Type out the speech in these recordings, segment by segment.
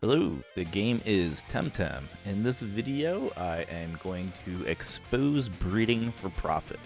Hello, the game is Temtem. In this video, I am going to expose breeding for profit.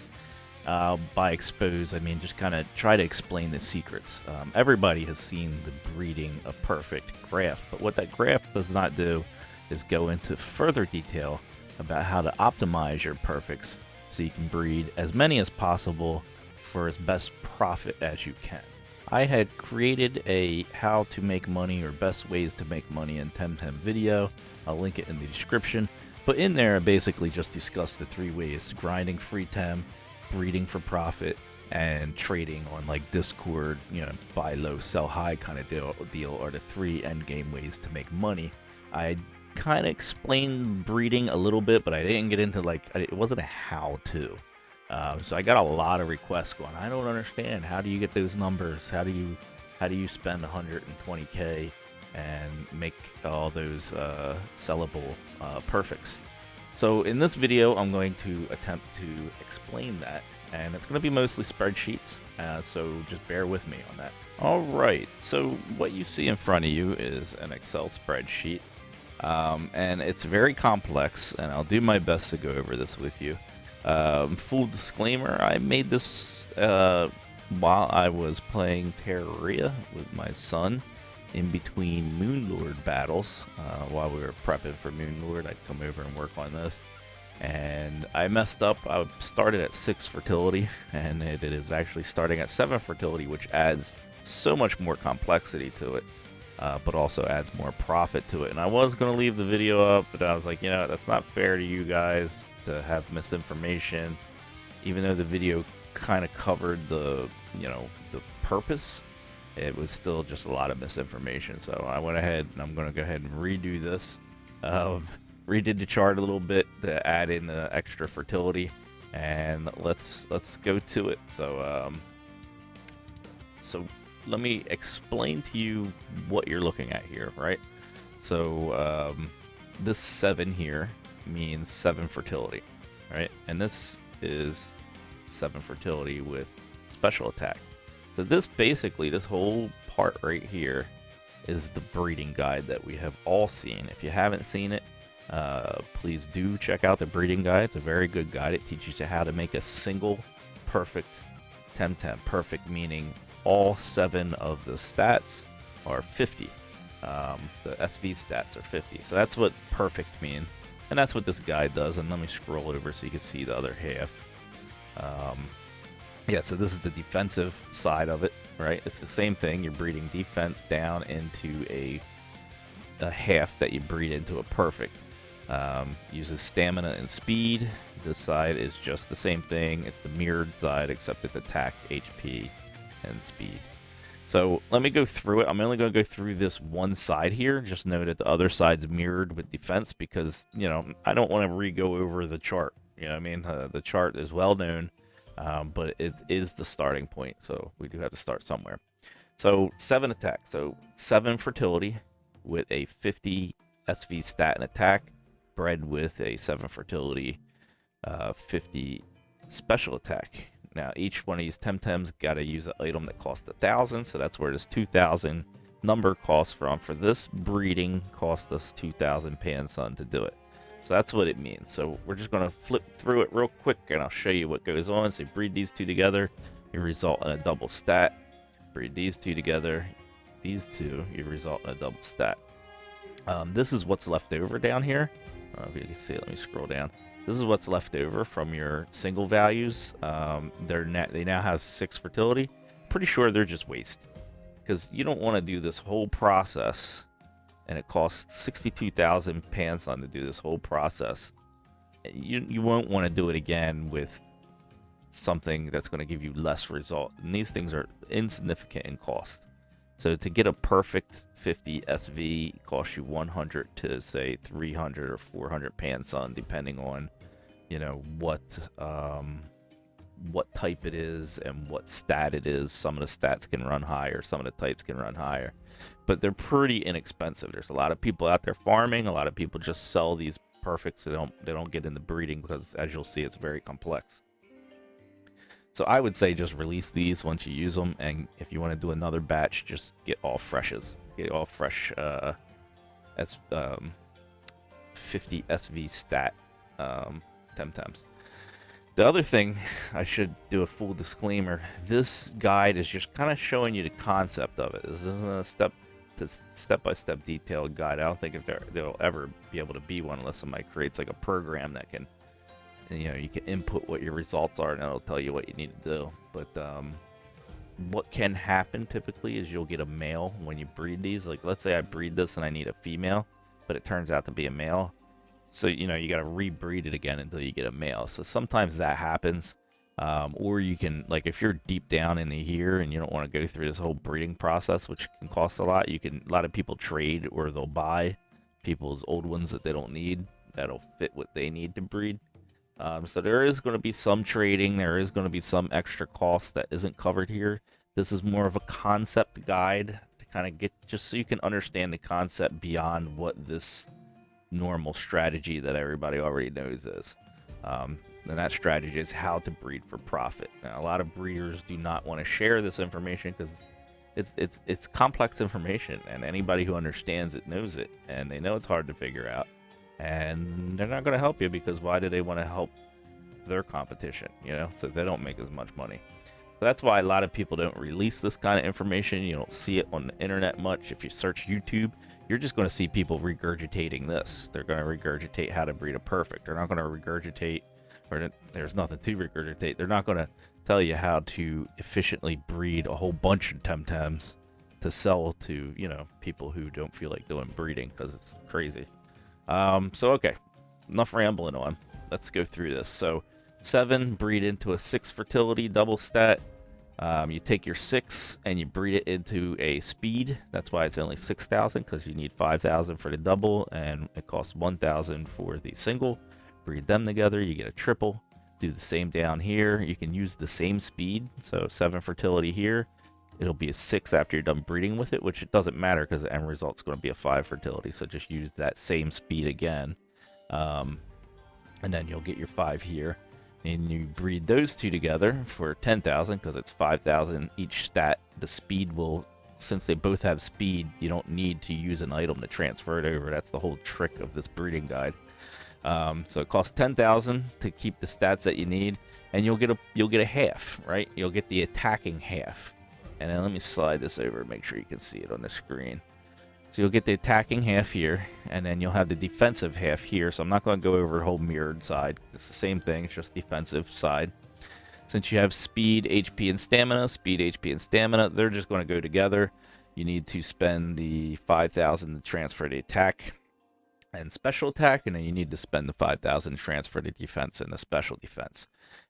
By expose, I mean just kind of try to explain the secrets. Everybody has seen the breeding a perfect graph, but what that graph does not do is go into further detail about how to optimize your perfects so you can breed as many as possible for as best profit as you can. I had created a how to make money or best ways to make money in Temtem video. I'll link it in the description. But in there, I basically just discussed the three ways: grinding free Tem, breeding for profit, and trading on like Discord, buy low, sell high kind of deal are the three end game ways to make money. I kind of explained breeding a little bit, but I didn't get into it wasn't a how to. So I got a lot of requests going, I don't understand. How do you get those numbers? How do you spend 120k and make all those sellable perfects? So in this video, I'm going to attempt to explain that, and it's going to be mostly spreadsheets. So just bear with me on that. All right. So what you see in front of you is an Excel spreadsheet, and it's very complex, and I'll do my best to go over this with you. Full disclaimer, I made this while I was playing Terraria with my son in between Moonlord battles. While we were prepping for Moonlord, I'd come over and work on this. And I messed up. I started at 6 fertility, and it is actually starting at 7 fertility, which adds so much more complexity to it, but also adds more profit to it. And I was going to leave the video up, but I was like, that's not fair to you guys to have misinformation, even though the video kind of covered the purpose. It was still just a lot of misinformation, so I went ahead and I'm going to go ahead and redo this. Redid the chart a little bit to add in the extra fertility, and let's go to it. So let me explain to you what you're looking at here, right? So this 7 here means 7 fertility, right? And this is 7 fertility with special attack. So this whole part right here is the breeding guide that we have all seen. If you haven't seen it, please do check out the breeding guide. It's a very good guide. It teaches you how to make a single perfect Temtem. Perfect meaning all 7 of the stats are 50. The SV stats are 50. So that's what perfect means. And that's what this guide does. And let me scroll over so you can see the other half. So this is the defensive side of it, right? It's the same thing. You're breeding defense down into a half that you breed into a perfect. Uses stamina and speed. This side is just the same thing. It's the mirrored side, except it's attack, HP, and speed. So let me go through it. I'm only going to go through this one side here. Just note that the other side's mirrored with defense because, I don't want to re-go over the chart. You know what I mean? The chart is well known, but it is the starting point. So we do have to start somewhere. So 7 attack. So 7 fertility with a 50 SV stat and attack, bred with a 7 fertility, 50 special attack. Now, each one of these Temtems got to use an item that costs 1,000, so that's where this 2,000 number costs from. For this breeding, cost us 2,000 Pansun to do it. So that's what it means. So we're just going to flip through it real quick, and I'll show you what goes on. So you breed these two together, you result in a double stat. Breed these two together, these two, you result in a double stat. This is what's left over down here. I don't know if you can see it. Let me scroll down. This is what's left over from your single values. They now have 6 fertility. Pretty sure they're just waste, because you don't want to do this whole process, and it costs 62,000 Pansun to do this whole process. You won't want to do it again with something that's going to give you less result. And these things are insignificant in cost. So to get a perfect 50 SV costs you 100 to say 300 or 400 Pansun, depending on, what type it is and what stat it is. Some of the stats can run higher, some of the types can run higher, but they're pretty inexpensive. There's a lot of people out there farming. A lot of people just sell these perfects. They don't get into breeding because, as you'll see, it's very complex. So I would say just release these once you use them, and if you want to do another batch, just get all freshes. Get all fresh 50 SV stat Temtems. The other thing, I should do a full disclaimer. This guide is just kind of showing you the concept of it. This isn't a step-by-step detailed guide. I don't think there'll ever be able to be one unless somebody creates like a program that can, you can input what your results are and it'll tell you what you need to do. But what can happen typically is you'll get a male when you breed these. Like, let's say I breed this and I need a female, but it turns out to be a male. So, you got to rebreed it again until you get a male. So sometimes that happens. Or you can, like, if you're deep down into here and you don't want to go through this whole breeding process, which can cost a lot, a lot of people trade or they'll buy people's old ones that they don't need that'll fit what they need to breed. So there is going to be some trading. There is going to be some extra cost that isn't covered here. This is more of a concept guide to kind of get, just so you can understand the concept beyond what this normal strategy that everybody already knows is. And that strategy is how to breed for profit. Now, a lot of breeders do not want to share this information because it's complex information, and anybody who understands it knows it, and they know it's hard to figure out. And they're not going to help you because why do they want to help their competition? So they don't make as much money. So that's why a lot of people don't release this kind of information. You don't see it on the internet much. If you search YouTube, you're just going to see people regurgitating this. They're going to regurgitate how to breed a perfect. They're not going to regurgitate, or there's nothing to regurgitate. They're not going to tell you how to efficiently breed a whole bunch of Temtems to sell to, people who don't feel like doing breeding because it's crazy. So, okay, enough rambling on. Let's go through this. So, 7 breed into a 6 fertility double stat. You take your 6 and you breed it into a speed. That's why it's only 6,000, because you need 5,000 for the double and it costs 1,000 for the single. Breed them together, you get a triple. Do the same down here. You can use the same speed. So 7 fertility here. It'll be a 6 after you're done breeding with it, which it doesn't matter because the end result's going to be a 5 fertility. So just use that same speed again. And then you'll get your 5 here. And you breed those two together for 10,000 because it's 5,000 each stat. The speed will, since they both have speed, you don't need to use an item to transfer it over. That's the whole trick of this breeding guide. So it costs 10,000 to keep the stats that you need, and you'll get a half, right? You'll get the attacking half. And then let me slide this over and make sure you can see it on the screen. So you'll get the attacking half here, and then you'll have the defensive half here. So I'm not going to go over the whole mirrored side. It's the same thing, it's just defensive side. Since you have speed, HP, and stamina, they're just going to go together. You need to spend the 5,000 to transfer the attack and special attack, and then you need to spend the 5,000 to transfer the defense and the special defense.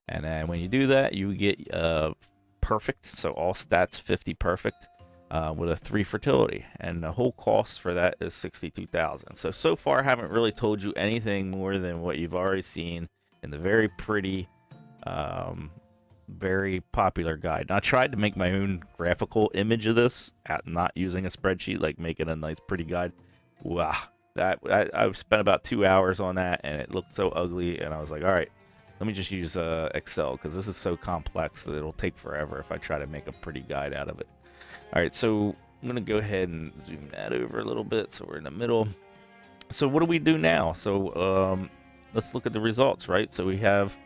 And then when you do that, you get perfect, so all stats 50 perfect. With a 3 fertility, and the whole cost for that is 62,000. So far I haven't really told you anything more than what you've already seen in the very pretty, very popular guide. Now, I tried to make my own graphical image of this, not using a spreadsheet, like making a nice pretty guide. Wow, I spent about 2 hours on that, and it looked so ugly, and I was like, all right, let me just use Excel, because this is so complex that it'll take forever if I try to make a pretty guide out of it. Alright, so I'm going to go ahead and zoom that over a little bit so we're in the middle. So what do we do now? So let's look at the results, right? So we have,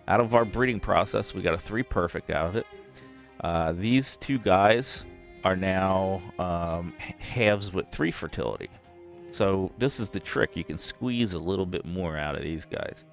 out of our breeding process, we got a 3 perfect out of it. These two guys are now halves with 3 fertility. So this is the trick. You can squeeze a little bit more out of these guys.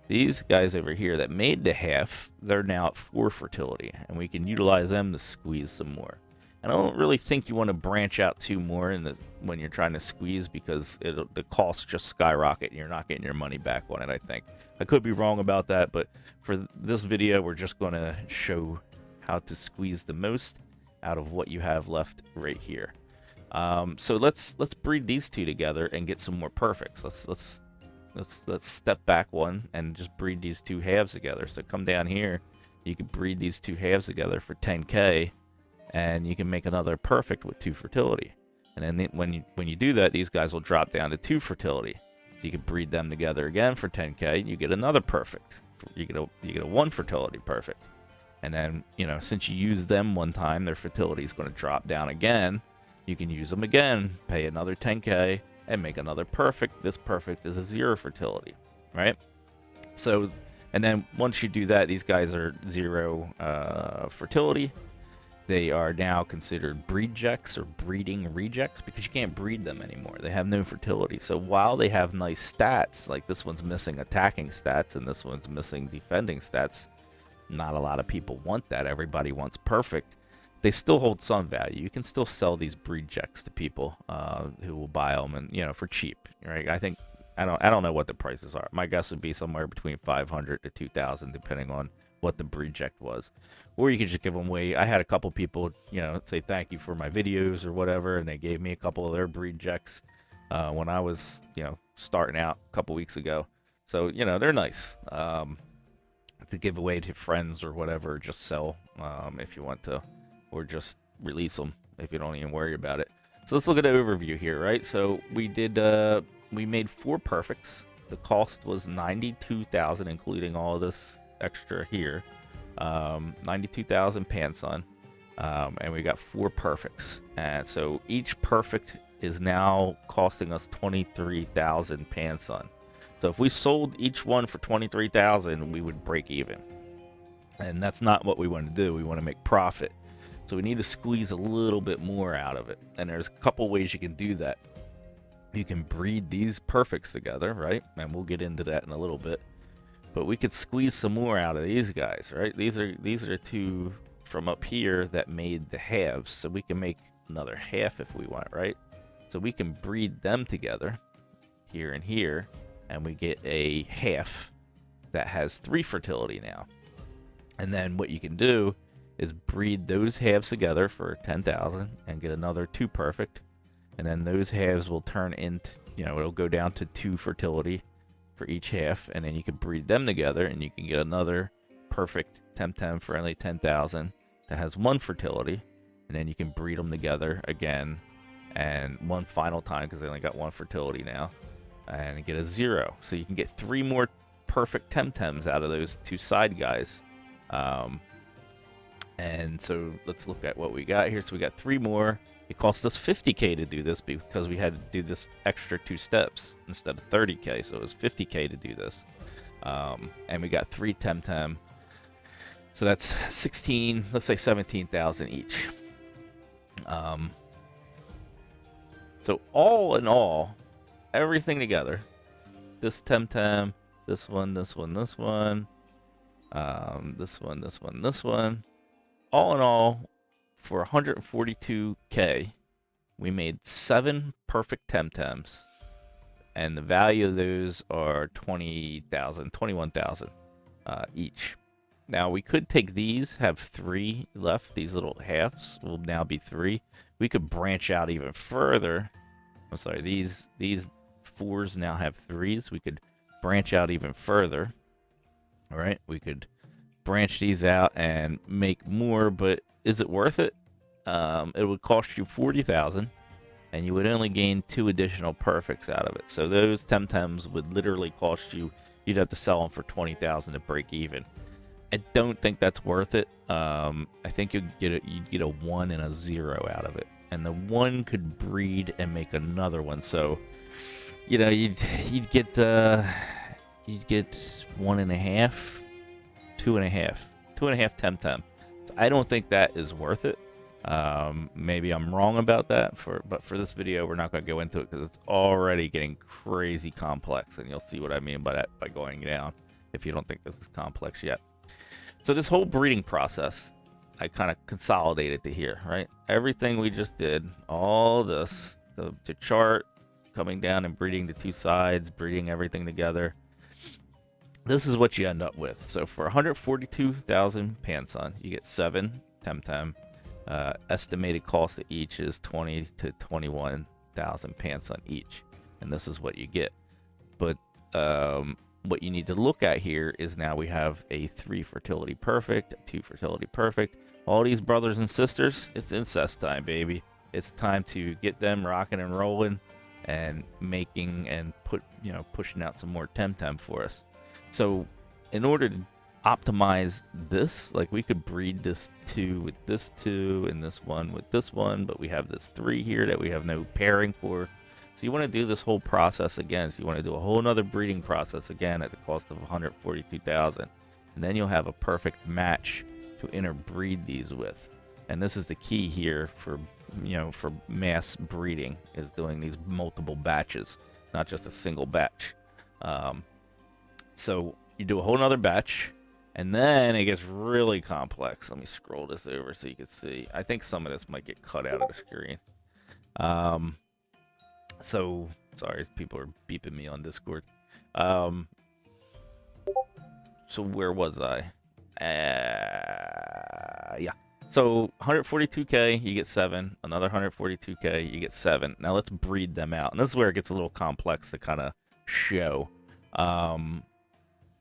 These guys over here that made the half, they're now at 4 fertility, and we can utilize them to squeeze some more. And I don't really think you want to branch out too more when you're trying to squeeze, because the costs just skyrocket and you're not getting your money back on it, I think. I could be wrong about that, but for this video, we're just going to show how to squeeze the most out of what you have left right here. So let's breed these two together and get some more perfects. Let's step back one and just breed these two halves together. So come down here, you can breed these two halves together for 10k. And you can make another perfect with 2 fertility. And then when you do that, these guys will drop down to 2 fertility. So you can breed them together again for 10k. You get another perfect. You get a 1 fertility perfect. And then, since you use them one time, their fertility is going to drop down again. You can use them again, pay another 10k, and make another perfect. This perfect is a 0 fertility, right? So, and then once you do that, these guys are 0 fertility. They are now considered breedjects or breeding rejects because you can't breed them anymore. They have no fertility. So while they have nice stats, like this one's missing attacking stats and this one's missing defending stats, not a lot of people want that. Everybody wants perfect. They still hold some value. You can still sell these breedjects to people who will buy them, and for cheap, right? I don't know what the prices are. My guess would be somewhere between 500 to 2,000, depending on what the breedject was. Or you could just give them away. I had a couple people, say thank you for my videos or whatever, and they gave me a couple of their breedjects when I was, starting out a couple weeks ago. So, they're nice to give away to friends or whatever. Just sell if you want to, or just release them if you don't even worry about it. So let's look at the overview here, right? So we made 4 perfects. The cost was 92,000, including all of this extra here. 92,000 Pansun, and we got 4 perfects. And so each perfect is now costing us 23,000 Pansun. So if we sold each one for 23,000, we would break even. And that's not what we want to do. We want to make profit. So we need to squeeze a little bit more out of it. And there's a couple ways you can do that. You can breed these perfects together, right? And we'll get into that in a little bit. But we could squeeze some more out of these guys, right? These are the 2 from up here that made the halves. So we can make another half if we want, right? So we can breed them together here and here, and we get a half that has 3 fertility now. And then what you can do is breed those halves together for 10,000 and get another 2 perfect. And then those halves will turn into, it'll go down to 2 fertility for each half, and then you can breed them together and you can get another perfect Temtem for only 10,000 that has 1 fertility, and then you can breed them together again and one final time because they only got 1 fertility now, and get a 0. So you can get 3 more perfect Temtems out of those 2 side guys. And so let's look at what we got here. So we got 3 more. It cost us 50K to do this because we had to do this extra 2 steps instead of 30K. So it was 50K to do this. And we got 3 Temtem. So that's 16, let's say 17,000 each. So all in all, everything together, this Temtem, this one, this one, this one, this one, this one, this one, all in all, for 142K, we made 7 perfect Temtems, and the value of those are 20,000, 21,000 each. Now we could take these, have 3 left. These little halves will now be 3. We could branch out even further. I'm sorry, these 4s now have 3s. We could branch out even further. All right, we could branch these out and make more, but is it worth it? It would cost you 40,000, and you would only gain 2 additional perfects out of it. So those Temtems would literally cost you, you'd have to sell them for 20,000 to break even. I don't think that's worth it. I think you'd get a 1 and a 0 out of it, and the 1 could breed and make another one. So you'd get 1.5, 2.5 Temtem. So I don't think that is worth it. Maybe I'm wrong about that, but for this video we're not going to go into it because it's already getting crazy complex, and you'll see what I mean by that by going down if you don't think this is complex yet. So this whole breeding process, I kind of consolidated to here, right? Everything we just did, all this, to chart, coming down and breeding the 2 sides, breeding everything together. This is what you end up with. So for 142,000 Pansun, you get 7 Temtem. Estimated cost of each is 20 to 21,000 Pansun each, and this is what you get. But what you need to look at here is now we have a 3 fertility perfect, a 2 fertility perfect. All these brothers and sisters, it's incest time, baby. It's time to get them rocking and rolling and making and pushing out some more Temtem for us. So in order to optimize this, like we could breed this 2 with this 2 and this 1 with this 1, but we have this 3 here that we have no pairing for. So you want to do this whole process again. So you want to do a whole another breeding process again at the cost of 142,000, and then you'll have a perfect match to interbreed these with. And this is the key here for, for mass breeding, is doing these multiple batches, not just a single batch. So you do a whole nother batch, and then it gets really complex. Let me scroll this over so you can see. I think some of this might get cut out of the screen. So, sorry, people are beeping me on Discord. So where was I? Yeah. So 142k, you get 7. Another 142k, you get 7. Now let's breed them out. And this is where it gets a little complex to kind of show.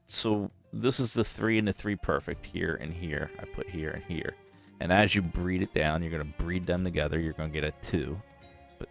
So this is the 3 and the 3 perfect here and here. I put here and here. And as you breed it down, you're going to breed them together. You're going to get a 2.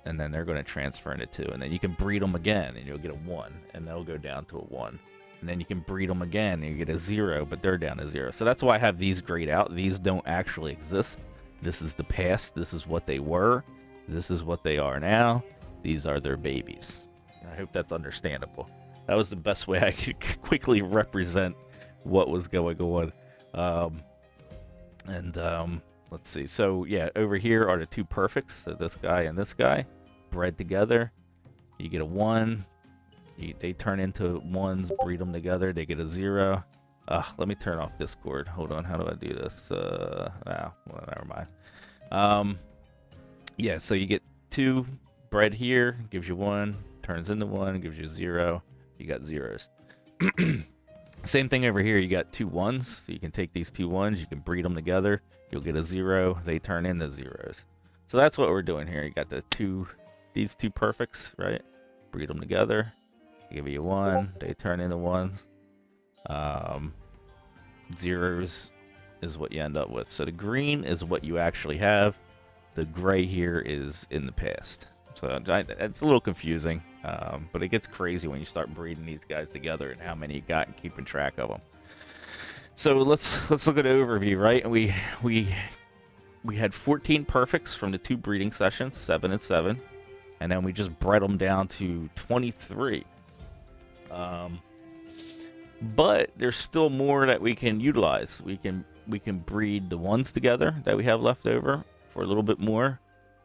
And then they're going to transfer into 2. And then you can breed them again, and you'll get a 1. And they'll go down to a 1. And then you can breed them again, and you get a 0, but they're down to 0. So that's why I have these grayed out. These don't actually exist. This is the past. This is what they were. This is what they are now. These are their babies. I hope that's understandable. That was the best way I could quickly represent what was going on. Let's see. So, yeah, over here are the 2 perfects. So this guy and this guy bred together. You get a 1. They turn into 1s, breed them together. They get a 0. Let me turn off Discord. Hold on. How do I do this? Well, never mind. Yeah, so you get 2 bred here. Gives you 1. Turns into 1. Gives you 0. You got 0s. Same thing over here. You got 2 1s. So you can take these 2 1s. You can breed them together. You'll get a 0. They turn into 0s. So that's what we're doing here. You got these 2 perfects, right? Breed them together. Give you 1. They turn into 1s. 0s is what you end up with. So the green is what you actually have. The gray here is in the past. So it's a little confusing, but it gets crazy when you start breeding these guys together and how many you got and keeping track of them. So let's look at an overview, right? We had 14 perfects from the 2 breeding sessions, 7 and 7, and then we just bred them down to 23. But there's still more that we can utilize. We can breed the 1s together that we have left over for a little bit more.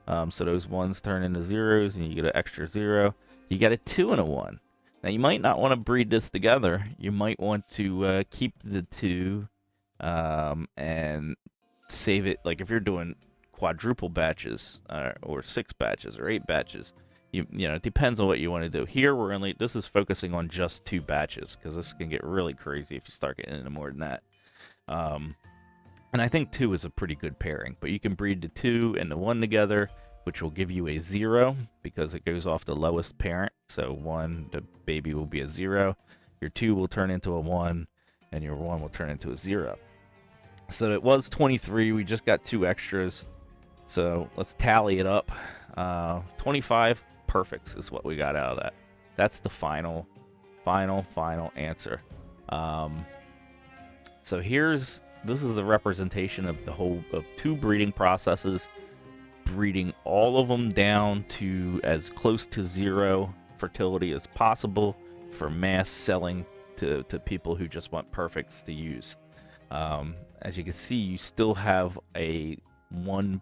So those 1s turn into 0s, and you get an extra 0. You get a 2 and a 1. Now you might not want to breed this together. You might want to keep the 2 and save it. Like if you're doing quadruple batches or 6 batches or 8 batches. You know, it depends on what you want to do. Here, this is focusing on just 2 batches, because this can get really crazy if you start getting into more than that. And I think 2 is a pretty good pairing, but you can breed the 2 and the 1 together, which will give you a 0, because it goes off the lowest parent. So 1, the baby will be a 0. Your 2 will turn into a 1, and your 1 will turn into a 0. So it was 23. We just got 2 extras. So let's tally it up. 25 perfects is what we got out of that. That's the final answer. So this is the representation of of 2 breeding processes, breeding all of them down to as close to 0 fertility as possible for mass selling to people who just want perfects to use. As you can see, you still have a 1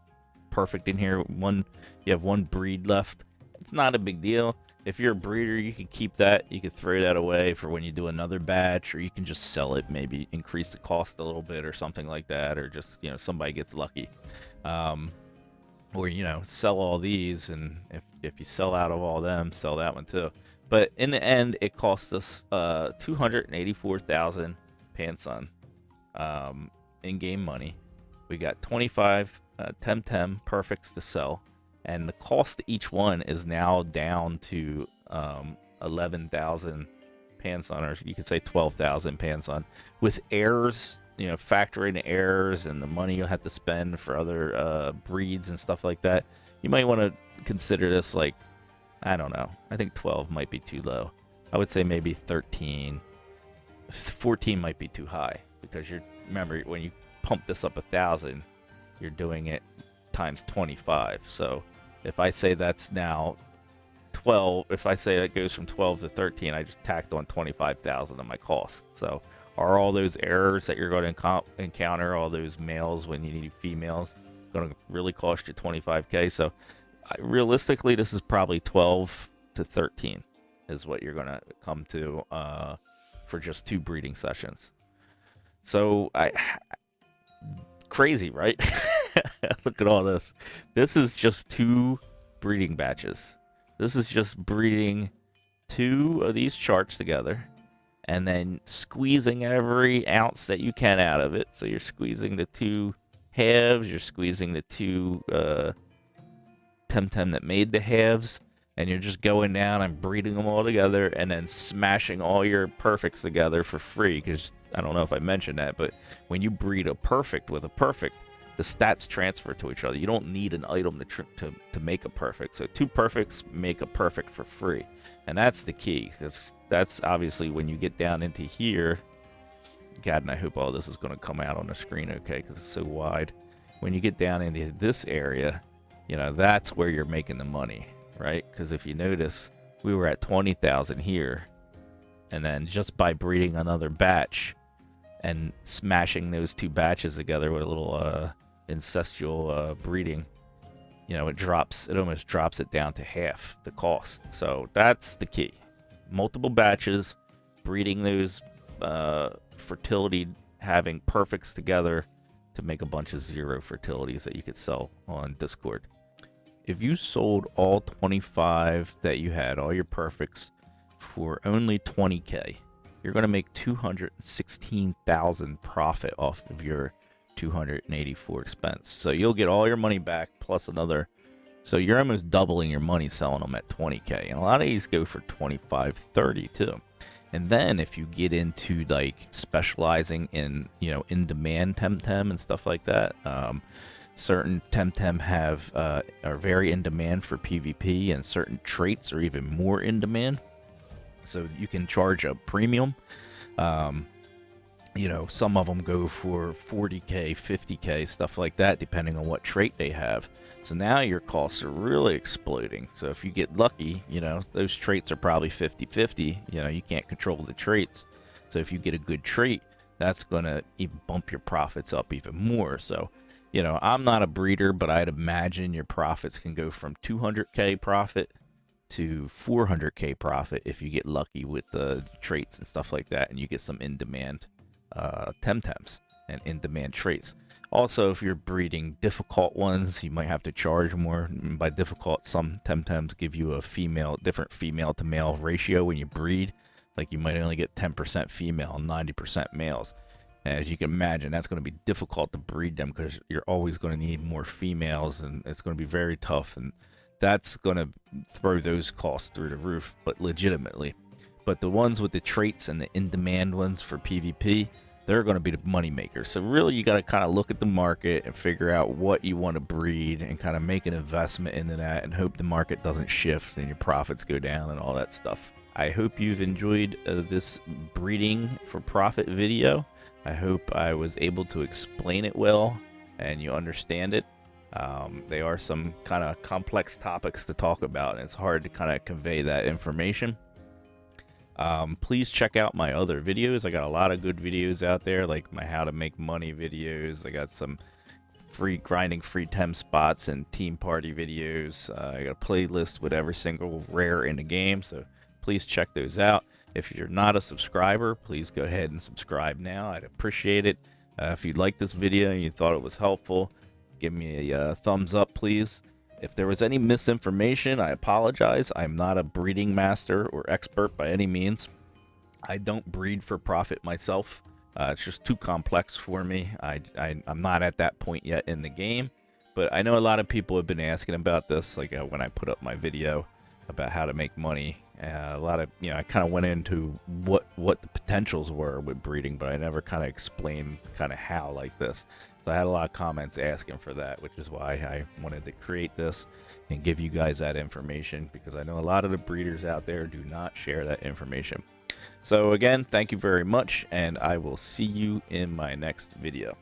perfect in here. You have 1 breed left. It's not a big deal. If you're a breeder, you can keep that. You can throw that away for when you do another batch, or you can just sell it, maybe increase the cost a little bit or something like that, or just, somebody gets lucky. Or, sell all these, and if you sell out of all of them, sell that one too. But in the end, it costs us 284,000 Pansun in-game money. We got 25 Temtem perfects to sell. And the cost of each one is now down to 11,000 Pansun, or you could say 12,000 Pansun. With errors, factor in errors and the money you'll have to spend for other breeds and stuff like that, you might want to consider this like, I don't know. I think 12 might be too low. I would say maybe 13. 14 might be too high, because remember, when you pump this up 1,000, you're doing it times 25. So if I say that's now 12, if I say it goes from 12 to 13, I just tacked on 25,000 on my cost. So are all those errors that you're going to encounter, all those males when you need females, going to really cost you 25K? So realistically, this is probably 12 to 13 is what you're going to come to for just 2 breeding sessions. So crazy, right? Look at all this. This is just 2 breeding batches. This is just breeding 2 of these charts together and then squeezing every ounce that you can out of it. So you're squeezing the 2 halves, you're squeezing the 2 Temtem that made the halves, and you're just going down and breeding them all together and then smashing all your perfects together for free. Because I don't know if I mentioned that, but when you breed a perfect with a perfect, the stats transfer to each other. You don't need an item to make a perfect. So 2 perfects make a perfect for free. And that's the key. That's obviously when you get down into here. God, and I hope all this is going to come out on the screen okay, because it's so wide. When you get down into this area, you know, that's where you're making the money, right? Because if you notice, we were at 20,000 here. And then just by breeding another batch and smashing those 2 batches together with a little incestual breeding, you know, it almost drops it down to half the cost. So that's the key. Multiple batches, breeding those fertility, having perfects together to make a bunch of 0 fertilities that you could sell on Discord. If you sold all 25 that you had, all your perfects, for only 20K, you're going to make 216,000 profit off of your 284 expense. So you'll get all your money back plus another. So you're almost doubling your money selling them at 20K. And a lot of these go for 25, 30 too. And then if you get into like specializing in, you know, in demand Temtem and stuff like that, certain Temtem are very in demand for PvP, and certain traits are even more in demand. So you can charge a premium. You know, some of them go for 40K, 50K, stuff like that, depending on what trait they have. So now your costs are really exploding. So if you get lucky, you know, those traits are probably 50-50. You know, you can't control the traits. So if you get a good trait, that's going to even bump your profits up even more. So, you know, I'm not a breeder, but I'd imagine your profits can go from 200K profit to 400K profit if you get lucky with the traits and stuff like that, and you get some in-demand Temtems and in-demand traits. Also, if you're breeding difficult ones, you might have to charge more. And by difficult, some Temtems give you a different female to male ratio when you breed. Like you might only get 10% female and 90% males. And as you can imagine, that's going to be difficult to breed them because you're always going to need more females, and it's going to be very tough. And that's going to throw those costs through the roof, but legitimately. But the ones with the traits and the in-demand ones for PvP, they're going to be the money makers. So really, you got to kind of look at the market and figure out what you want to breed and kind of make an investment into that and hope the market doesn't shift and your profits go down and all that stuff. I hope you've enjoyed this breeding for profit video. I hope I was able to explain it well and you understand it. They are some kind of complex topics to talk about, and it's hard to kind of convey that information. Please check out my other videos. I got a lot of good videos out there, like my how to make money videos. I got some grinding free Tem spots and team party videos. I got a playlist with every single rare in the game, so please check those out. If you're not a subscriber, please go ahead and subscribe now. I'd appreciate it. If you liked this video and you thought it was helpful, give me a thumbs up, please. If there was any misinformation, I apologize. I'm not a breeding master or expert by any means. I don't breed for profit myself. It's just too complex for me. I'm not at that point yet in the game. But I know a lot of people have been asking about this, like when I put up my video about how to make money. A lot of, I kind of went into what the potentials were with breeding, but I never kind of explained kind of how like this. So I had a lot of comments asking for that, which is why I wanted to create this and give you guys that information, because I know a lot of the breeders out there do not share that information. So again, thank you very much, and I will see you in my next video.